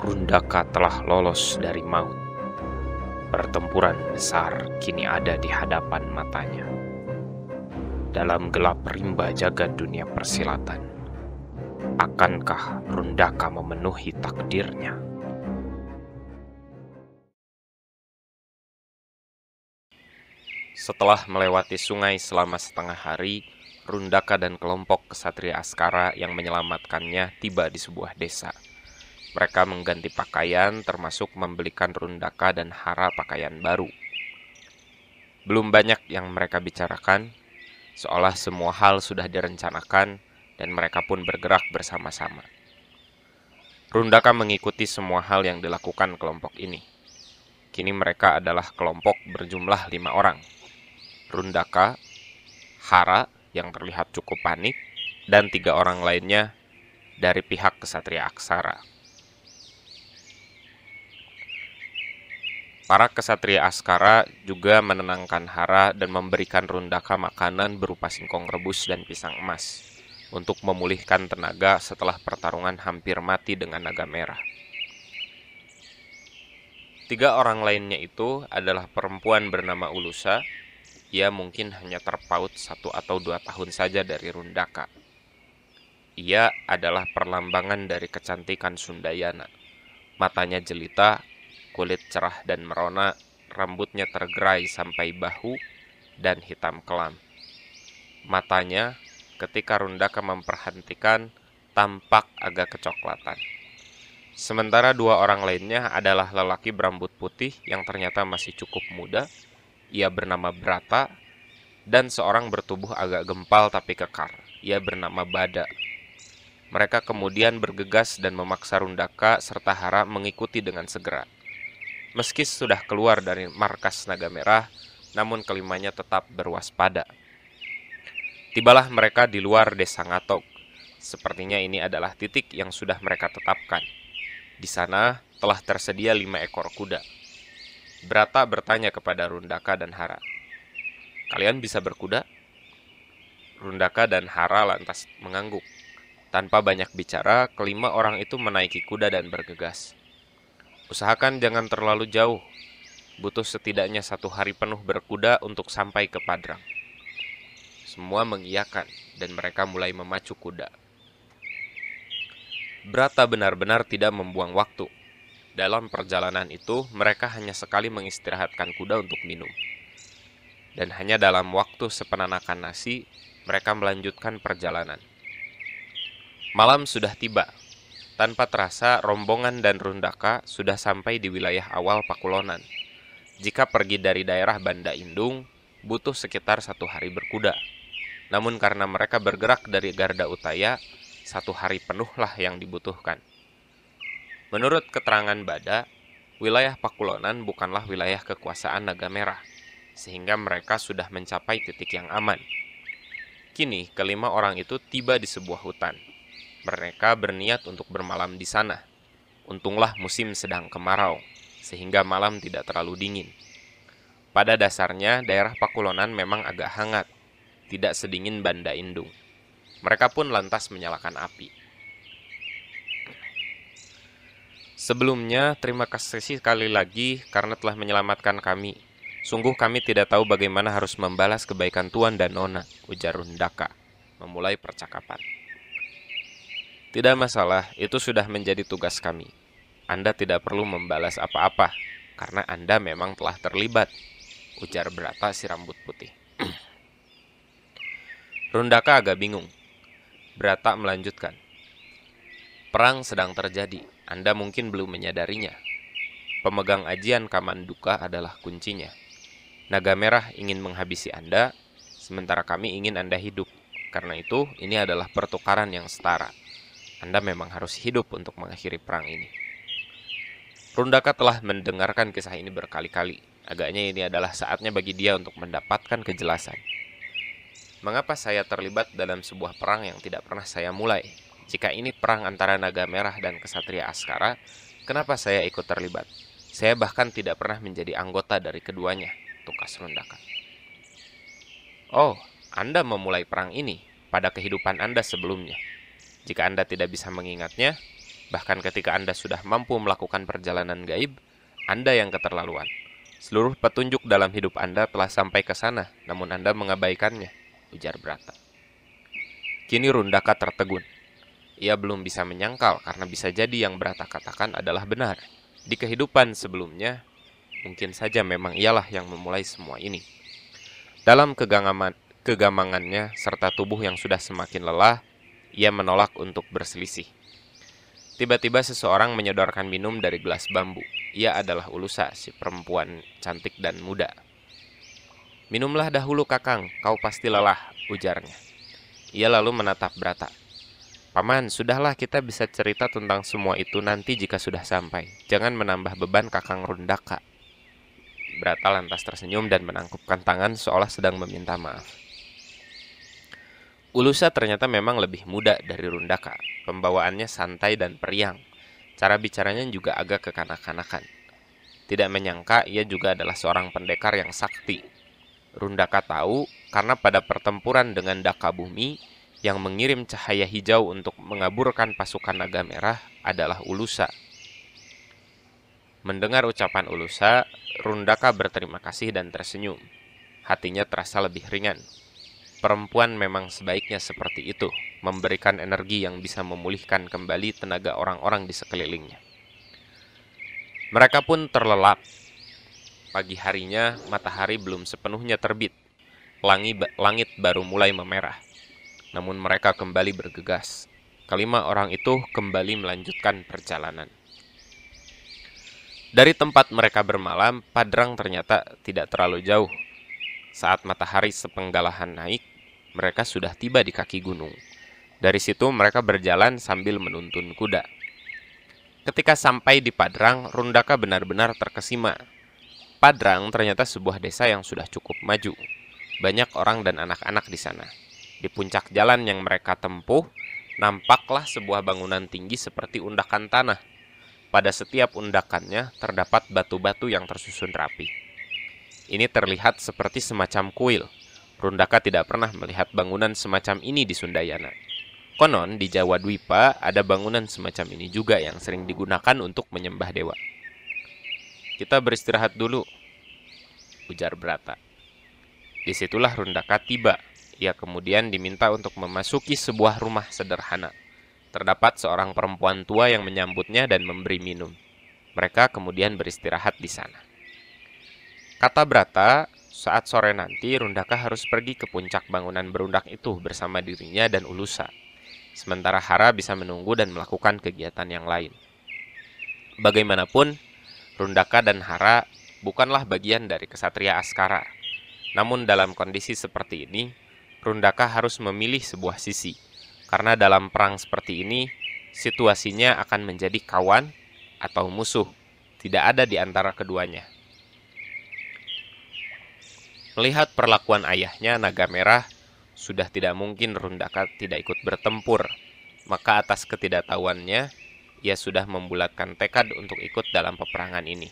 Rundaka telah lolos dari maut. Pertempuran besar kini ada di hadapan matanya. Dalam gelap rimba jagat dunia persilatan, akankah Rundaka memenuhi takdirnya? Setelah melewati sungai selama setengah hari, Rundaka dan kelompok kesatria Askara yang menyelamatkannya tiba di sebuah desa. Mereka mengganti pakaian, termasuk membelikan Rundaka dan Hara pakaian baru. Belum banyak yang mereka bicarakan, seolah semua hal sudah direncanakan dan mereka pun bergerak bersama-sama. Rundaka mengikuti semua hal yang dilakukan kelompok ini. Kini mereka adalah kelompok berjumlah 5 orang. Rundaka, Hara yang terlihat cukup panik, dan 3 orang lainnya dari pihak kesatria Aksara. Para kesatria Askara juga menenangkan Hara dan memberikan Rundaka makanan berupa singkong rebus dan pisang emas untuk memulihkan tenaga setelah pertarungan hampir mati dengan naga merah. 3 orang lainnya itu adalah perempuan bernama Ulusa. Ia mungkin hanya terpaut 1 atau 2 tahun saja dari Rundaka. Ia adalah perlambangan dari kecantikan Sundayana. Matanya jelita, kulit cerah dan merona, rambutnya tergerai sampai bahu, dan hitam kelam. Matanya, ketika Rundaka memperhatikan, tampak agak kecoklatan. Sementara 2 orang lainnya adalah lelaki berambut putih yang ternyata masih cukup muda. Ia bernama Brata, dan seorang bertubuh agak gempal tapi kekar. Ia bernama Bada. Mereka kemudian bergegas dan memaksa Rundaka serta Hara mengikuti dengan segera. Meski sudah keluar dari markas naga merah, namun kelimanya tetap berwaspada. Tibalah mereka di luar desa Ngatok. Sepertinya ini adalah titik yang sudah mereka tetapkan. Di sana telah tersedia 5 ekor kuda. Brata bertanya kepada Rundaka dan Hara, "Kalian bisa berkuda?" Rundaka dan Hara lantas mengangguk. Tanpa banyak bicara, kelima orang itu menaiki kuda dan bergegas. "Usahakan jangan terlalu jauh. Butuh setidaknya 1 hari penuh berkuda untuk sampai ke Padrang." Semua mengiyakan dan mereka mulai memacu kuda. Brata benar-benar tidak membuang waktu. Dalam perjalanan itu, mereka hanya sekali mengistirahatkan kuda untuk minum. Dan hanya dalam waktu sepenanakan nasi, mereka melanjutkan perjalanan. Malam sudah tiba. Tanpa terasa, rombongan dan Rundaka sudah sampai di wilayah awal Pakulonan. Jika pergi dari daerah Banda Indung, butuh sekitar 1 hari berkuda. Namun karena mereka bergerak dari Garda Utaya, 1 hari penuhlah yang dibutuhkan. Menurut keterangan Bada, wilayah Pakulonan bukanlah wilayah kekuasaan Naga Merah, sehingga mereka sudah mencapai titik yang aman. Kini, kelima orang itu tiba di sebuah hutan. Mereka berniat untuk bermalam di sana. Untunglah musim sedang kemarau, sehingga malam tidak terlalu dingin. Pada dasarnya, daerah Pakulonan memang agak hangat, tidak sedingin Banda Indung. Mereka pun lantas menyalakan api. "Sebelumnya, terima kasih sekali lagi karena telah menyelamatkan kami. Sungguh kami tidak tahu bagaimana harus membalas kebaikan Tuan dan Nona," ujar Rundaka, memulai percakapan. "Tidak masalah, itu sudah menjadi tugas kami. Anda tidak perlu membalas apa-apa, karena Anda memang telah terlibat," ujar Brata si rambut putih. Rundaka agak bingung. Brata melanjutkan, "Perang sedang terjadi, Anda mungkin belum menyadarinya. Pemegang ajian Kamanduka adalah kuncinya. Naga Merah ingin menghabisi Anda, sementara kami ingin Anda hidup. Karena itu, ini adalah pertukaran yang setara. Anda memang harus hidup untuk mengakhiri perang ini." Rundaka telah mendengarkan kisah ini berkali-kali. Agaknya ini adalah saatnya bagi dia untuk mendapatkan kejelasan. "Mengapa saya terlibat dalam sebuah perang yang tidak pernah saya mulai? Jika ini perang antara Naga Merah dan Kesatria Askara, kenapa saya ikut terlibat? Saya bahkan tidak pernah menjadi anggota dari keduanya," tukas Rundaka. "Oh, Anda memulai perang ini pada kehidupan Anda sebelumnya. Jika Anda tidak bisa mengingatnya, Bahkan ketika Anda sudah mampu melakukan perjalanan gaib, Anda yang keterlaluan. Seluruh petunjuk dalam hidup Anda telah sampai ke sana, namun Anda mengabaikannya, ujar Brata. Kini Rundaka tertegun. Ia belum bisa menyangkal karena bisa jadi yang Brata katakan adalah benar. Di kehidupan sebelumnya, mungkin saja memang ialah yang memulai semua ini. Dalam kegamangannya serta tubuh yang sudah semakin lelah, ia menolak untuk berselisih. Tiba-tiba seseorang menyodorkan minum dari gelas bambu. Ia adalah Ulusa, si perempuan cantik dan muda. "Minumlah dahulu, Kakang, kau pasti lelah," ujarnya. Ia lalu menatap Brata. "Paman, sudahlah, kita bisa cerita tentang semua itu nanti jika sudah sampai. Jangan menambah beban Kakang Rundaka." Brata lantas tersenyum dan menangkupkan tangan seolah sedang meminta maaf. Ulusa ternyata memang lebih muda dari Rundaka. Pembawaannya santai dan periang. Cara bicaranya juga agak kekanak-kanakan. Tidak menyangka ia juga adalah seorang pendekar yang sakti. Rundaka tahu karena pada pertempuran dengan Daka Bumi, yang mengirim cahaya hijau untuk mengaburkan pasukan naga merah adalah Ulusa. Mendengar ucapan Ulusa, Rundaka berterima kasih dan tersenyum. Hatinya terasa lebih ringan. Perempuan memang sebaiknya seperti itu, memberikan energi yang bisa memulihkan kembali tenaga orang-orang di sekelilingnya. Mereka pun terlelap. Pagi harinya, matahari belum sepenuhnya terbit. Langit baru mulai memerah. Namun mereka kembali bergegas. Kelima orang itu kembali melanjutkan perjalanan. Dari tempat mereka bermalam, Padrang ternyata tidak terlalu jauh. Saat matahari sepenggalahan naik, mereka sudah tiba di kaki gunung. Dari situ mereka berjalan sambil menuntun kuda. Ketika sampai di Padrang, Rundaka benar-benar terkesima. Padrang ternyata sebuah desa yang sudah cukup maju. Banyak orang dan anak-anak di sana. Di puncak jalan yang mereka tempuh, nampaklah sebuah bangunan tinggi seperti undakan tanah. Pada setiap undakannya terdapat batu-batu yang tersusun rapi. Ini terlihat seperti semacam kuil. Rundaka tidak pernah melihat bangunan semacam ini di Sundayana. Konon di Jawa Dwipa ada bangunan semacam ini juga yang sering digunakan untuk menyembah dewa. "Kita beristirahat dulu," ujar Brata. Disitulah Rundaka tiba. Ia kemudian diminta untuk memasuki sebuah rumah sederhana. Terdapat seorang perempuan tua yang menyambutnya dan memberi minum. Mereka kemudian beristirahat di sana. Kata Brata, saat sore nanti Rundaka harus pergi ke puncak bangunan berundak itu bersama dirinya dan Ulusa. Sementara Hara bisa menunggu dan melakukan kegiatan yang lain. Bagaimanapun, Rundaka dan Hara bukanlah bagian dari kesatria Askara. Namun dalam kondisi seperti ini, Rundaka harus memilih sebuah sisi. Karena dalam perang seperti ini, situasinya akan menjadi kawan atau musuh. Tidak ada di antara keduanya. Melihat perlakuan ayahnya, Naga Merah, sudah tidak mungkin Rundaka tidak ikut bertempur. Maka atas ketidaktahuannya, ia sudah membulatkan tekad untuk ikut dalam peperangan ini.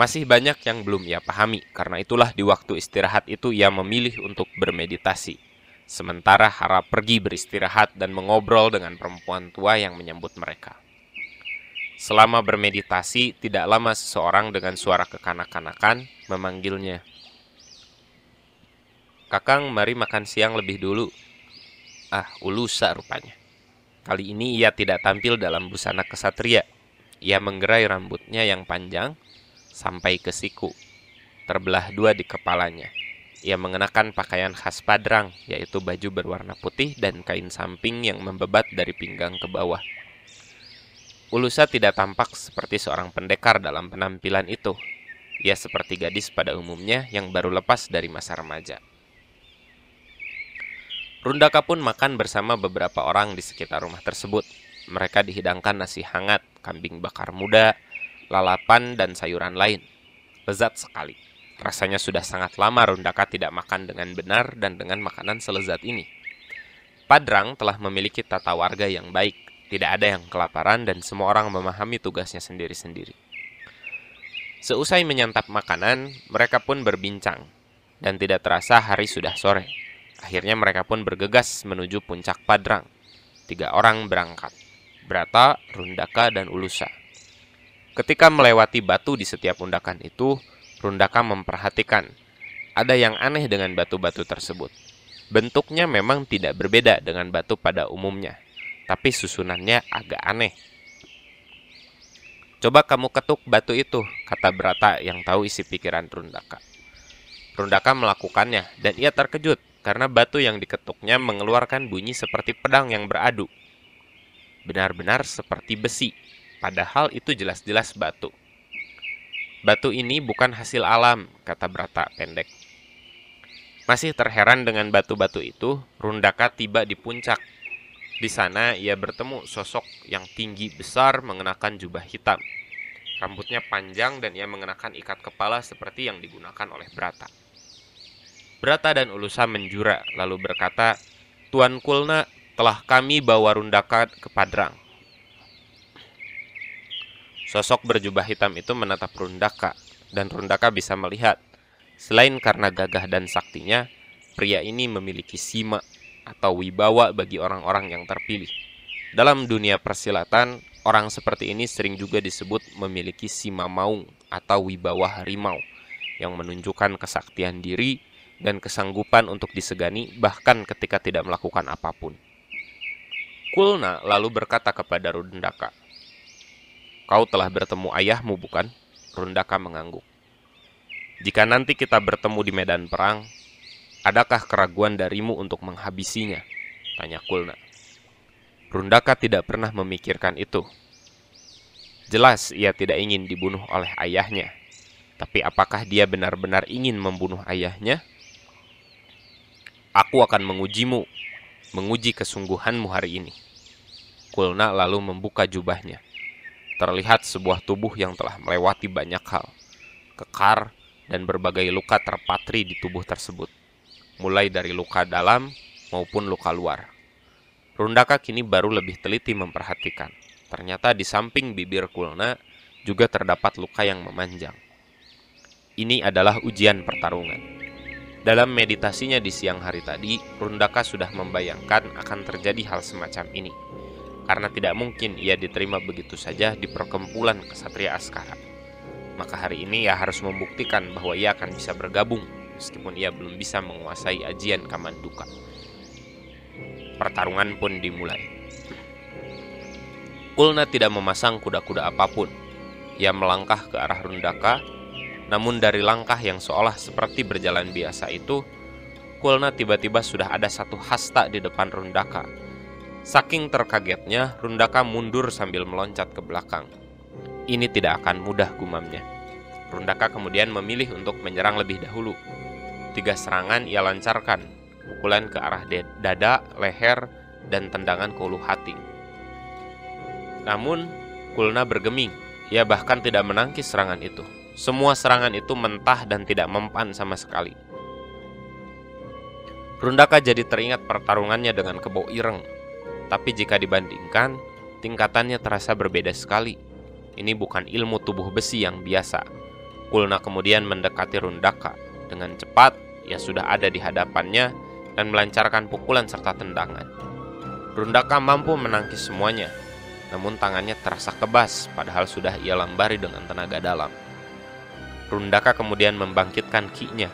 Masih banyak yang belum ia pahami, karena itulah di waktu istirahat itu ia memilih untuk bermeditasi. Sementara Hara pergi beristirahat dan mengobrol dengan perempuan tua yang menyambut mereka. Selama bermeditasi, tidak lama seseorang dengan suara kekanak-kanakan memanggilnya. "Kakang, mari makan siang lebih dulu." Ah, Ulusa rupanya. Kali ini ia tidak tampil dalam busana kesatria. Ia menggerai rambutnya yang panjang sampai ke siku, terbelah dua di kepalanya. Ia mengenakan pakaian khas Padrang, yaitu baju berwarna putih dan kain samping yang membebat dari pinggang ke bawah. Ulusa tidak tampak seperti seorang pendekar dalam penampilan itu. Ia seperti gadis pada umumnya yang baru lepas dari masa remaja. Rundaka pun makan bersama beberapa orang di sekitar rumah tersebut. Mereka dihidangkan nasi hangat, kambing bakar muda, lalapan, dan sayuran lain. Lezat sekali. Rasanya sudah sangat lama Rundaka tidak makan dengan benar dan dengan makanan selezat ini. Padrang telah memiliki tata warga yang baik. Tidak ada yang kelaparan dan semua orang memahami tugasnya sendiri-sendiri. Seusai menyantap makanan, mereka pun berbincang. Dan tidak terasa hari sudah sore. Akhirnya mereka pun bergegas menuju puncak Padrang. 3 orang berangkat. Brata, Rundaka, dan Ulusa. Ketika melewati batu di setiap undakan itu, Rundaka memperhatikan ada yang aneh dengan batu-batu tersebut. Bentuknya memang tidak berbeda dengan batu pada umumnya, tapi susunannya agak aneh. "Coba kamu ketuk batu itu," kata Brata yang tahu isi pikiran Rundaka. Rundaka melakukannya, dan ia terkejut karena batu yang diketuknya mengeluarkan bunyi seperti pedang yang beradu. Benar-benar seperti besi, padahal itu jelas-jelas batu. "Batu ini bukan hasil alam," kata Brata pendek. Masih terheran dengan batu-batu itu, Rundaka tiba di puncak. Di sana ia bertemu sosok yang tinggi besar mengenakan jubah hitam. Rambutnya panjang dan ia mengenakan ikat kepala seperti yang digunakan oleh Brata. Brata dan Ulusa menjura lalu berkata, "Tuan Kulna, telah kami bawa Rundaka ke Padrang." Sosok berjubah hitam itu menatap Rundaka, dan Rundaka bisa melihat, selain karena gagah dan saktinya, pria ini memiliki sima atau wibawa bagi orang-orang yang terpilih. Dalam dunia persilatan, orang seperti ini sering juga disebut memiliki sima maung atau wibawa harimau, yang menunjukkan kesaktian diri dan kesanggupan untuk disegani bahkan ketika tidak melakukan apapun. Kulna lalu berkata kepada Rundaka, "Kau telah bertemu ayahmu, bukan?" Rundaka mengangguk. "Jika nanti kita bertemu di medan perang, adakah keraguan darimu untuk menghabisinya?" tanya Kulna. Rundaka tidak pernah memikirkan itu. Jelas ia tidak ingin dibunuh oleh ayahnya. Tapi apakah dia benar-benar ingin membunuh ayahnya? "Aku akan mengujimu, menguji kesungguhanmu hari ini." Kulna lalu membuka jubahnya. Terlihat sebuah tubuh yang telah melewati banyak hal. Kekar dan berbagai luka terpatri di tubuh tersebut, mulai dari luka dalam maupun luka luar. Rundaka kini baru lebih teliti memperhatikan. Ternyata di samping bibir Kulna juga terdapat luka yang memanjang. Ini adalah ujian pertarungan. Dalam meditasinya di siang hari tadi, Rundaka sudah membayangkan akan terjadi hal semacam ini, karena tidak mungkin ia diterima begitu saja di perkumpulan kesatria Askara. Maka hari ini ia harus membuktikan bahwa ia akan bisa bergabung, meskipun ia belum bisa menguasai ajian Kamanduka. Pertarungan pun dimulai. Kulna tidak memasang kuda-kuda apapun. Ia melangkah ke arah Rundaka, namun dari langkah yang seolah seperti berjalan biasa itu, Kulna tiba-tiba sudah ada satu hasta di depan Rundaka. Saking terkagetnya, Rundaka mundur sambil meloncat ke belakang. Ini tidak akan mudah, gumamnya. Rundaka kemudian memilih untuk menyerang lebih dahulu. 3 serangan ia lancarkan, pukulan ke arah dada, leher, dan tendangan ke ulu hati. Namun, Kulna bergeming. Ia bahkan tidak menangkis serangan itu. Semua serangan itu mentah dan tidak mempan sama sekali. Rundaka jadi teringat pertarungannya dengan Kebo Ireng. Tapi jika dibandingkan, tingkatannya terasa berbeda sekali. Ini bukan ilmu tubuh besi yang biasa. Kulna kemudian mendekati Rundaka. Dengan cepat, ia sudah ada di hadapannya dan melancarkan pukulan serta tendangan. Rundaka mampu menangkis semuanya, namun tangannya terasa kebas padahal sudah ia lambari dengan tenaga dalam. Rundaka kemudian membangkitkan ki-nya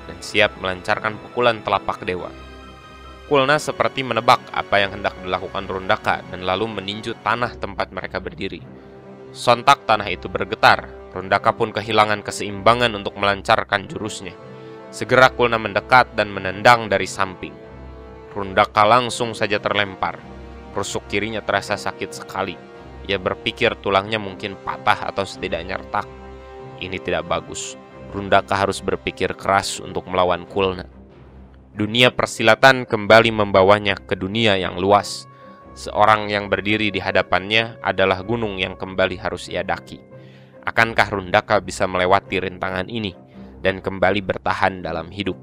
dan siap melancarkan pukulan telapak dewa. Kulna seperti menebak apa yang hendak dilakukan Rundaka dan lalu meninju tanah tempat mereka berdiri. Sontak tanah itu bergetar. Rundaka pun kehilangan keseimbangan untuk melancarkan jurusnya. Segera Kulna mendekat dan menendang dari samping. Rundaka langsung saja terlempar. Rusuk kirinya terasa sakit sekali. Ia berpikir tulangnya mungkin patah atau setidaknya retak. Ini tidak bagus. Rundaka harus berpikir keras untuk melawan Kulna. Dunia persilatan kembali membawanya ke dunia yang luas. Seorang yang berdiri di hadapannya adalah gunung yang kembali harus ia daki. Akankah Rundaka bisa melewati rintangan ini dan kembali bertahan dalam hidup?